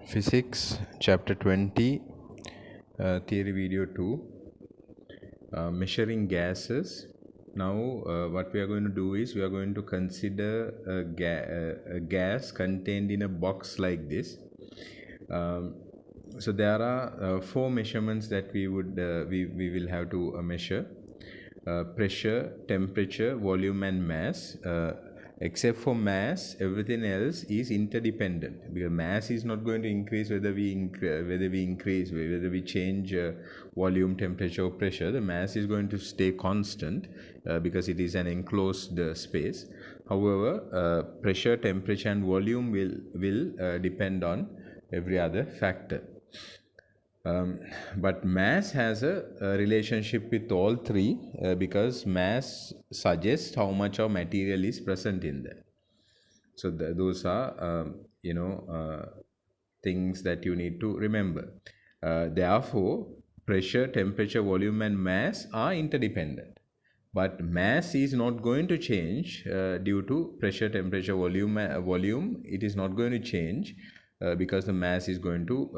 Physics Chapter 20 Theory Video 2 Measuring Gases. Now what we are going to do is we are going to consider a gas contained in a box like this. So there are four measurements that we will have to measure: pressure, temperature, volume, and mass. Except for mass, everything else is interdependent, because mass is not going to increase whether we change volume, temperature, or pressure. The mass is going to stay constant because it is an enclosed space. However, pressure, temperature, and volume will depend on every other factor. But mass has a relationship with all three because mass suggests how much of material is present in there. So those are things that you need to remember. Therefore, pressure, temperature, volume, and mass are interdependent. But mass is not going to change due to pressure, temperature, volume. It is not going to change because the mass is going to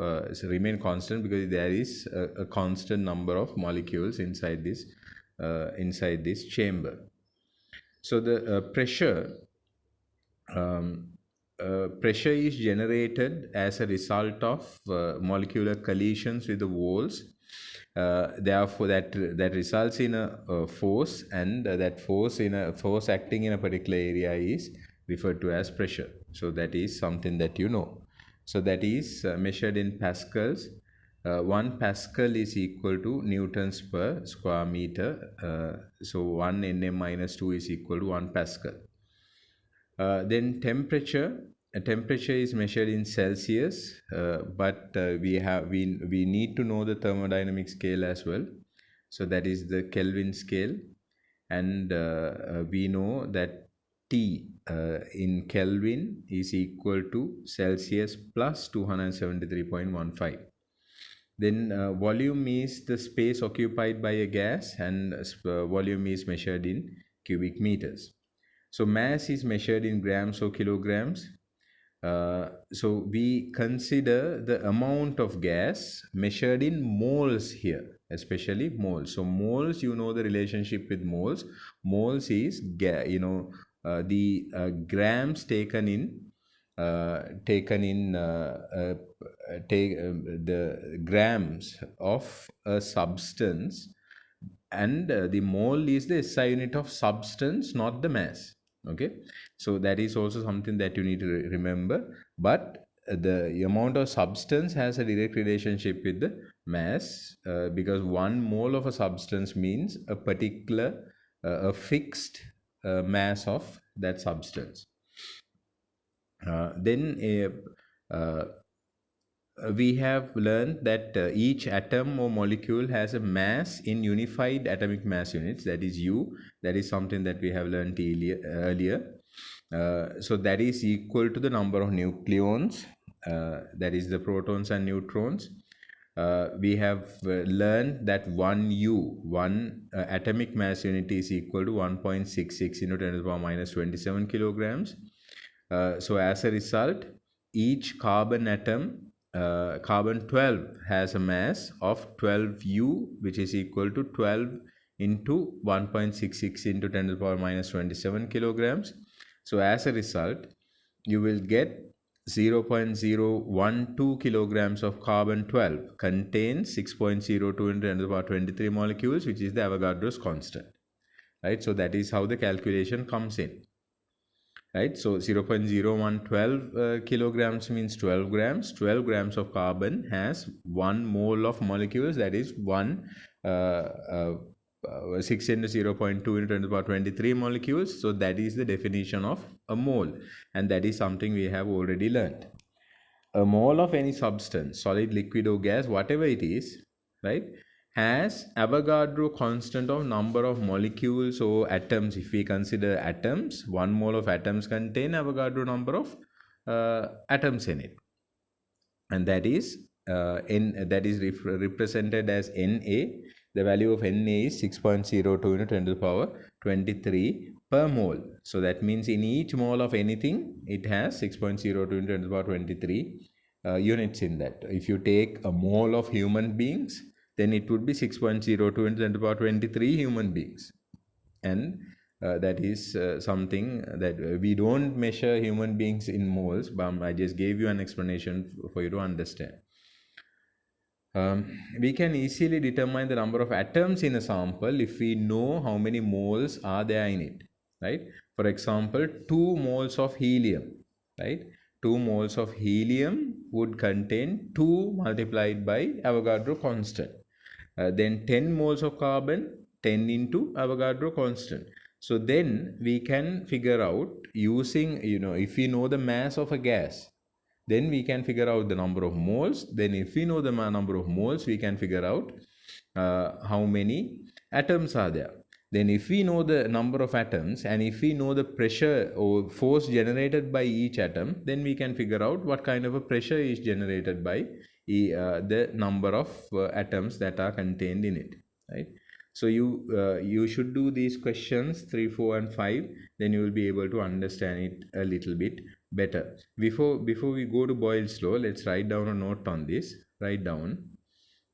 remain constant, because there is a constant number of molecules inside this chamber. So the pressure is generated as a result of molecular collisions with the walls. Therefore, that results in a force, and that force acting in a particular area is referred to as pressure. So that is something that you know. So that is measured in pascals. 1 pascal is equal to newtons per square meter. So 1 Nm minus 2 is equal to 1 pascal. Then temperature. Temperature is measured in Celsius, but we need to know the thermodynamic scale as well. So that is the Kelvin scale, and we know that T in Kelvin is equal to Celsius plus 273.15. Then volume is the space occupied by a gas, and volume is measured in cubic meters. So mass is measured in grams or kilograms. So we consider the amount of gas measured in moles here, especially moles. So moles, you know the relationship with moles. Moles is the grams taken in the grams of a substance, and the mole is the SI unit of substance, not the mass. Okay, so that is also something that you need to remember. But the amount of substance has a direct relationship with the mass, because 1 mole of a substance means a particular a fixed mass of that substance. Then we have learned that each atom or molecule has a mass in unified atomic mass units, that is U. That is something that we have learned earlier. So that is equal to the number of nucleons, that is the protons and neutrons. We have learned that 1 atomic mass unit is equal to 1.66 into 10 to the power minus 27 kilograms. So as a result, each carbon atom, carbon 12, has a mass of 12U, which is equal to 12 into 1.66 into 10 to the power minus 27 kilograms. So as a result, you will get 0.012 kilograms of carbon 12 contains 6.02 into 10 to the power 23 molecules, which is the Avogadro's constant. Right? So that is how the calculation comes in. Right, so 0.0112 kilograms means 12 grams. 12 grams of carbon has 1 mole of molecules, that is 6 into 0.2 into 10 to the power 23 molecules. So that is the definition of a mole, and that is something we have already learned. A mole of any substance, solid, liquid, or gas, whatever it is, right, has Avogadro constant of number of molecules or atoms. If we consider atoms, 1 mole of atoms contain Avogadro number of atoms in it, and that is represented as Na. The value of Na is 6.02 into 10 to the power 23 per mole. So that means in each mole of anything, it has 6.02 into 10 to the power 23 units in that. If you take a mole of human beings, then it would be 6.02 into 10 to the power 23 human beings. And that is something that we don't measure human beings in moles, but I just gave you an explanation for you to understand. We can easily determine the number of atoms in a sample if we know how many moles are there in it, right? For example, 2 moles of helium, right? 2 moles of helium would contain 2 multiplied by Avogadro constant. Then 10 moles of carbon, 10 into Avogadro constant. So then we can figure out using, if we know the mass of a gas, then we can figure out the number of moles. Then if we know the number of moles, we can figure out how many atoms are there. Then if we know the number of atoms and if we know the pressure or force generated by each atom, then we can figure out what kind of a pressure is generated by the number of atoms that are contained in it, right? So you should do these questions 3, 4 and 5, then you will be able to understand it a little bit better. Before we go to Boyle's law, let's write down a note on this. Write down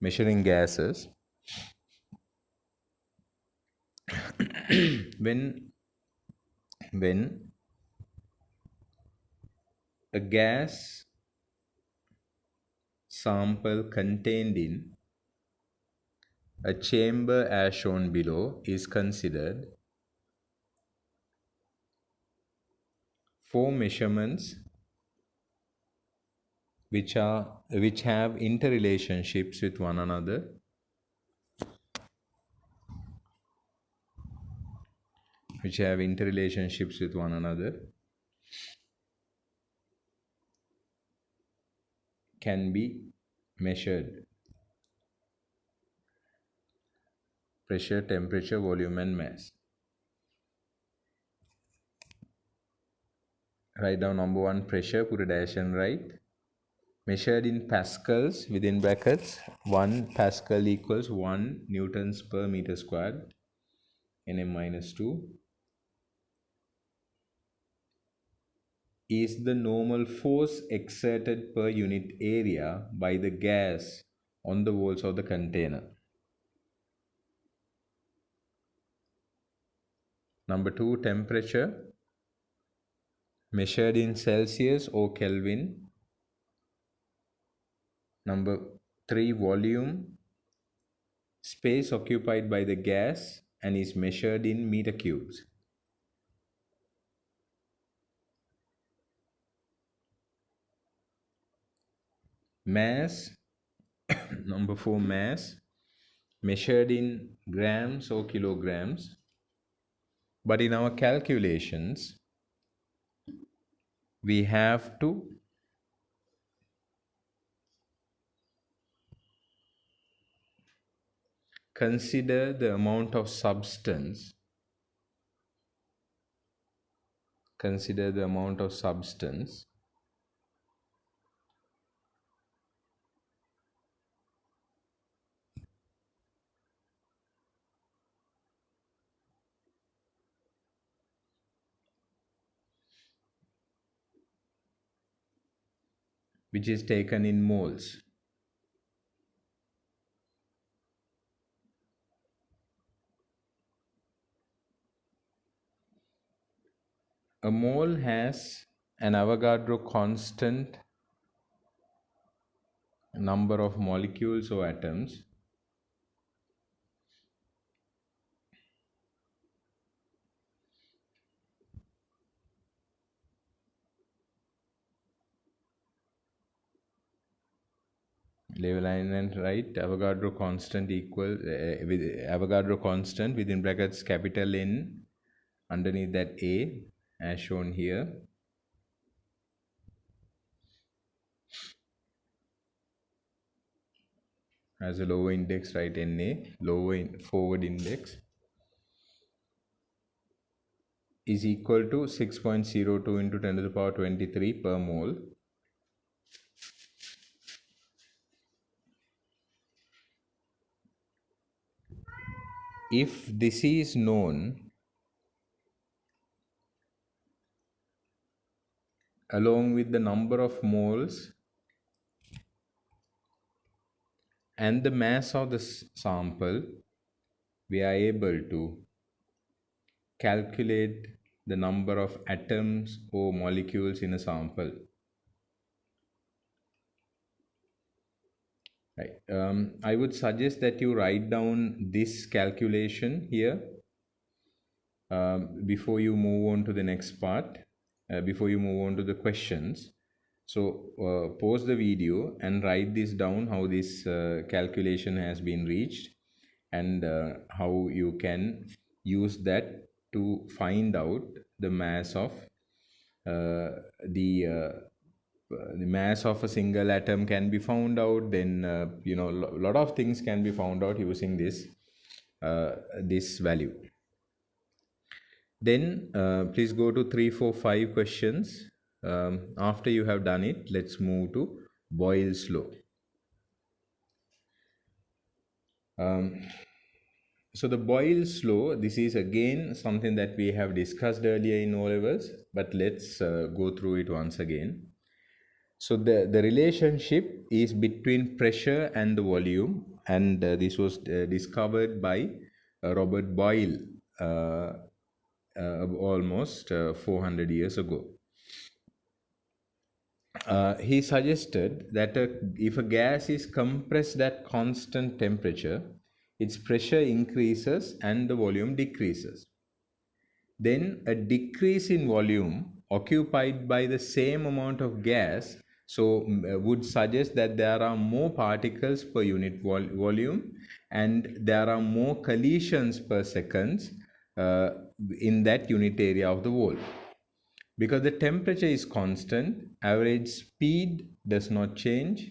measuring gases. when a gas sample contained in a chamber as shown below is considered for measurements which have interrelationships with one another, can be measured: pressure, temperature, volume and mass. Write down number 1 pressure, put a dash and write. Measured in pascals, within brackets, 1 pascal equals 1 newtons per meter squared, Nm minus 2, is the normal force exerted per unit area by the gas on the walls of the container. Number 2, temperature, measured in Celsius or Kelvin. Number 3, volume, space occupied by the gas and is measured in meter cubes. Mass, number 4, mass, measured in grams or kilograms. But in our calculations, we have to consider the amount of substance, which is taken in moles. A mole has an Avogadro constant number of molecules or atoms label and write Avogadro constant equal with Avogadro constant within brackets capital N, underneath that A, as shown here. As a lower index, write Na, forward index, is equal to 6.02 into 10 to the power 23 per mole. If this is known, along with the number of moles and the mass of the sample, we are able to calculate the number of atoms or molecules in a sample. Right. I would suggest that you write down this calculation here before you move on to the next part, before you move on to the questions. So pause the video and write this down, how this calculation has been reached, and how you can use that to find out the mass of the mass of a single atom can be found out. Then lot of things can be found out using this value. Then please go to 3, 4, 5 questions. After you have done it, let's move to Boyle's law. So the Boyle's law, this is again something that we have discussed earlier in O levels, but let's go through it once again. So the relationship is between pressure and the volume, and this was discovered by Robert Boyle almost 400 years ago. He suggested that if a gas is compressed at constant temperature, its pressure increases and the volume decreases. Then a decrease in volume occupied by the same amount of gas would suggest that there are more particles per unit volume, and there are more collisions per second in that unit area of the wall. Because the temperature is constant, average speed does not change.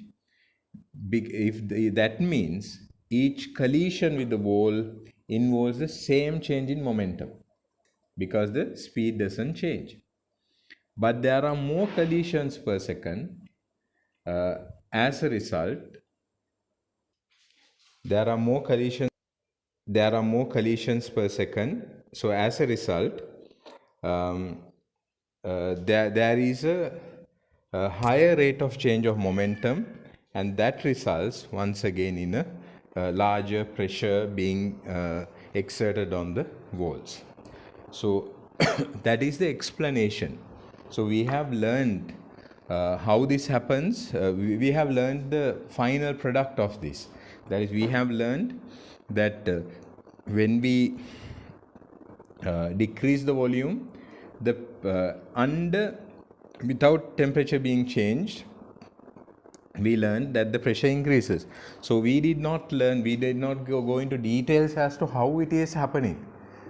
That means each collision with the wall involves the same change in momentum, because the speed doesn't change. But there are more collisions per second. As a result, there are more collisions per second. So as a result, there is a higher rate of change of momentum, and that results once again in a larger pressure being exerted on the walls. So that is the explanation. So we have learned how this happens. We have learned the final product of this. That is, we have learned that when we decrease the volume, without temperature being changed, we learned that the pressure increases. So we did not go into details as to how it is happening.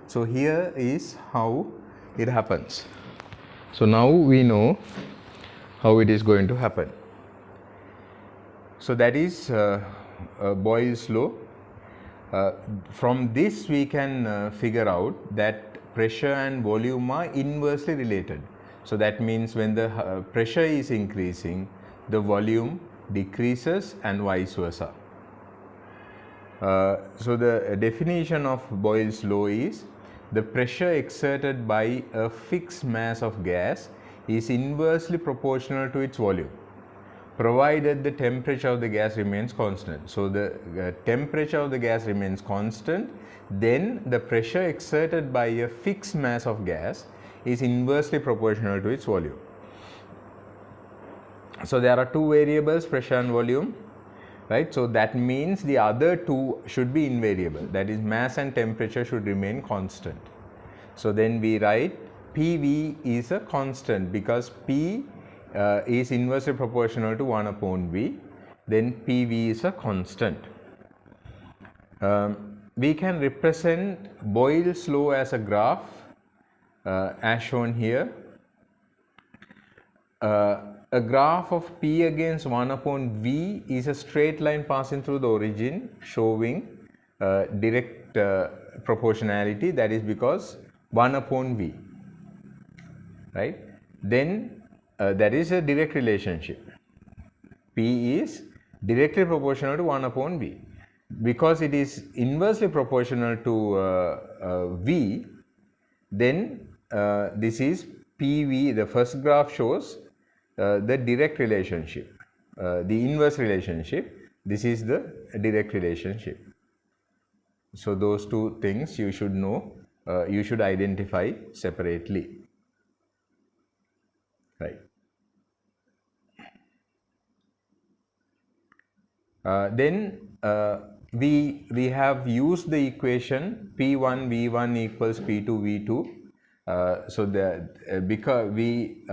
So here is how it happens. So now we know how it is going to happen. So that is Boyle's law. From this we can figure out that pressure and volume are inversely related. So that means when the pressure is increasing, the volume decreases, and vice versa. So the definition of Boyle's law is: the pressure exerted by a fixed mass of gas is inversely proportional to its volume, provided the temperature of the gas remains constant. So the temperature of the gas remains constant, then the pressure exerted by a fixed mass of gas is inversely proportional to its volume. So there are two variables, pressure and volume, right? So that means the other two should be invariable, that is, mass and temperature should remain constant. So then we write PV is a constant because P is inversely proportional to 1 upon V, then PV is a constant. We can represent Boyle's law as a graph as shown here. A graph of P against 1 upon V is a straight line passing through the origin, showing direct proportionality, that is because 1 upon V, right? Then that is a direct relationship. P is directly proportional to 1 upon V. Because it is inversely proportional to V, then this is PV. The first graph shows the direct relationship, the inverse relationship. This is the direct relationship. So those two things you should know, you should identify separately, right? Then we have used the equation P1 V1 equals P2 V2. So that because we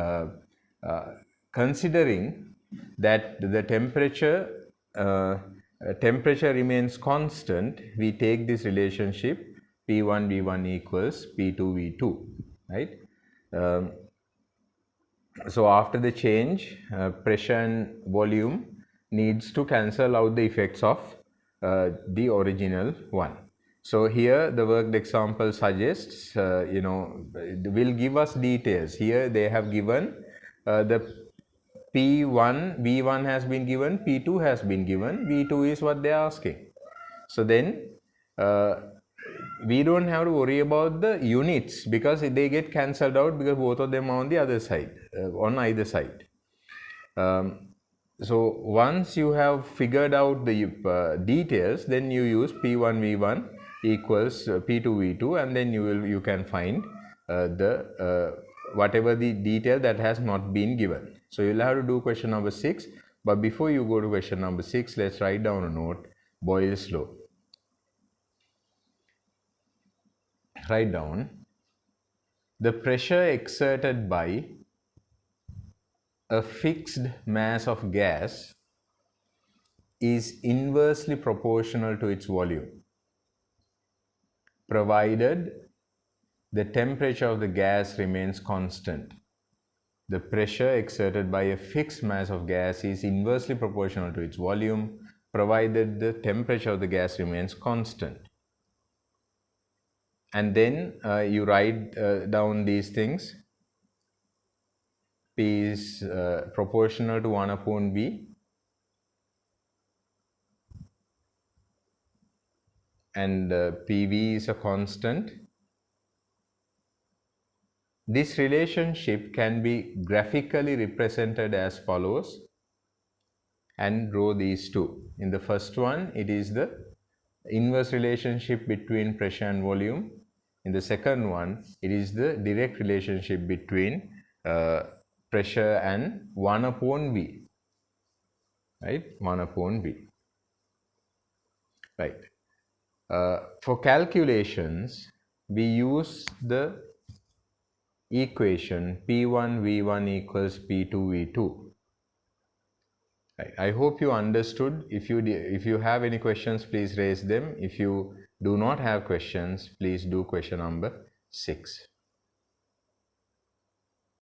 considering that the temperature remains constant, we take this relationship P1 V1 equals P2 V2, right? Um, so after the change, pressure and volume needs to cancel out the effects of the original one. So here the worked example suggests, will give us details. Here they have given the P1, V1 has been given, P2 has been given, V2 is what they are asking. So then uh, we don't have to worry about the units because they get cancelled out because both of them are on the other side, on either side. So once you have figured out the details, then you use P1 V1 equals P2 V2, and then you can find the whatever the detail that has not been given. So you'll have to do question number 6. But before you go to question number 6, let's write down a note: Boyle's law. Write down: the pressure exerted by a fixed mass of gas is inversely proportional to its volume, provided the temperature of the gas remains constant. The pressure exerted by a fixed mass of gas is inversely proportional to its volume, provided the temperature of the gas remains constant. And then you write down these things. P is proportional to 1 upon V, and PV is a constant. This relationship can be graphically represented as follows, and draw these two. In the first one, it is the inverse relationship between pressure and volume. In the second one, it is the direct relationship between pressure and 1 upon V, right? 1 upon V, right? For calculations, we use the equation P1 V1 equals P2 V2. Right. I hope you understood. If you have any questions, please raise them. If you do not have questions, please do question number 6.